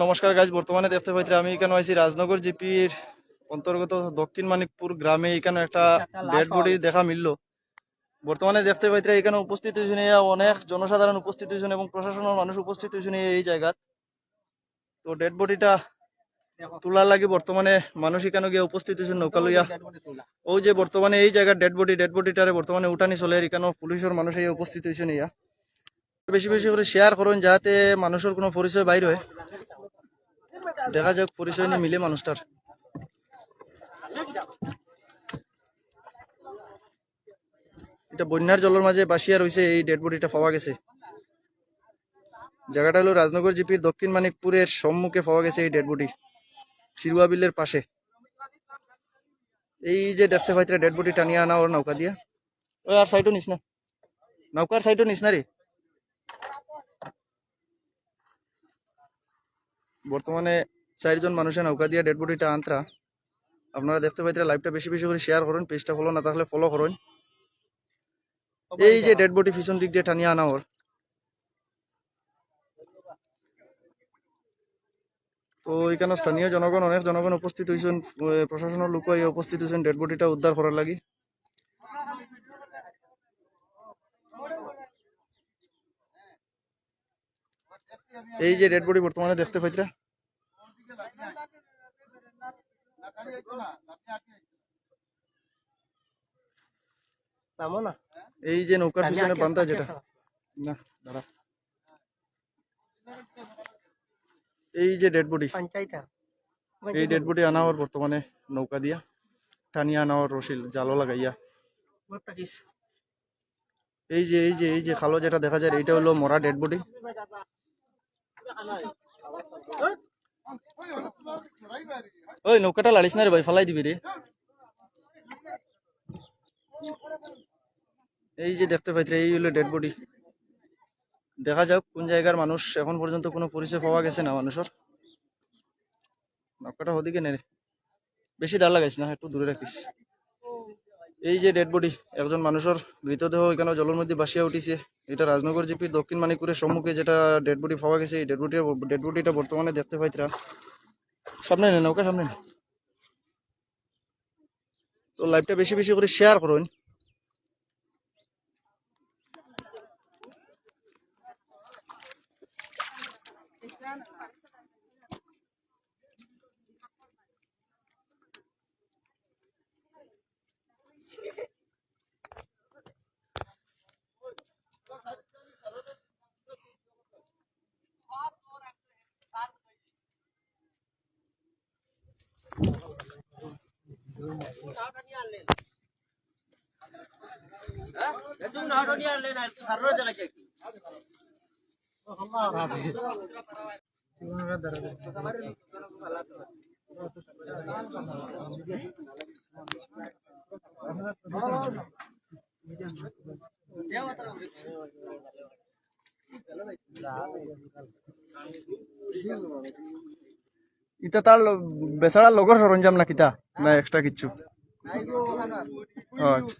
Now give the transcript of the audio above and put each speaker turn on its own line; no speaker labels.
নমস্কার গাইজ, বর্তমানে দেখতে পাচ্ছি আমি এখানে আছি রাজনগর জিপির অন্তর্গত দক্ষিণ মানিকপুর গ্রামে। এখানে একটা ডেড বডি দেখা মিলল। বর্তমানে দেখতে পাচ্ছি এখানে উপস্থিত হয়েছেন অনেক জনসাধারণ উপস্থিত হয়েছেন এবং প্রশাসনের মানুষ উপস্থিত হয়েছেন এই জায়গা। তো ডেড বডিটা তোলার লাগে বর্তমানে মানুষ এখানে গিয়ে উপস্থিত হয়েছেন নৌকা লইয়া। ওই যে বর্তমানে এই জায়গার ডেড বডিটারে বর্তমানে উঠানি চলে, এখানে পুলিশের মানুষ এই উপস্থিত হয়েছেন। ইয়া বেশি বেশি করে শেয়ার করুন যাতে মানুষের কোনো পরিচয় বাইর হয়। দেখা যাক পরিচয় নিয়ে মিলে মানুষটার। এটা বন্যার জলের মাঝে বাসিয়া রয়েছে, এই ডেড বডিটা পাওয়া গেছে। জায়গাটা হলো রাজনগর জিপির দক্ষিণ মানিকপুরের সম্মুখে পাওয়া গেছে এই ডেড বডি, সিরুয়া বিলের পাশে। এই যে দেখতে পাইতে ডেড বডি টানিয়ে আনা ওর নৌকা দিয়া। ওই আর সাইডও নিস না, নৌকার সাইডও নিস না রে। বর্তমানে 4 জন মানুষের নৌকা দিয়ে ডেড বডিটা আনতরা। আপনারা দেখতে পাইতে লাইভটা বেশি বেশি করে শেয়ার করুন, পেজটা ফলো না থাকলে ফলো করুন। এই যে ডেড বডি পিছন দিক দিয়ে টানিয়ে আনা ওর। তো এখানে স্থানীয় জনগণ, অনেক জনগণ উপস্থিত হয়েছেন, প্রশাসনের লোক উপস্থিত হয়েছেন ডেড বডিটা উদ্ধার করার লাগি। এই যে ডেড বডি বর্তমানে দেখতে পাইতরা। এই যে নৌকার পিছনে বান্ধা যেটা না দাঁড়া, এই যে ডেড বডি, এই ডেড বডি আনা ওর বর্তমানে নৌকা দিয়া টানিয়ে আনা ওর রশিল জালো লাগাইয়া। এই যে খালো যেটা দেখা যায় এইটা হলো মরা ডেড বডি। ওই নৌকাটা লাড়িস না রে ভাই, ফালাই দিবি রে। এই যে দেখতে পাইছে এই হলো ডেড বডি। দেখা যাক কোন জায়গার মানুষ, এখন পর্যন্ত কোনো পরিচয় পাওয়া গেছে না মানুষের। নৌকাটা ওদিকে নে, বেশি দাঁড় লাগাইস না, একটু দূরে রাখিস। এই যে ডেড বডি, একজন মানুষের মৃতদেহ এখানে জলের মধ্যে ভাসিয়া উঠিছে। এটা রাজনগর জিপির দক্ষিণ মানিকপুরের সম্মুখে যেটা ডেড বডি পাওয়া গেছে। এই ডেড বডিটা বর্তমানে দেখতে পাইতরা। সামনে নে, নৌকা সামনে নে। তো লাইভটা বেশি বেশি করে শেয়ার করুন। ইটা তার বেচারা লগর সরঞ্জাম না কিতা না এক্সট্রা কিচ্ছু? আচ্ছা।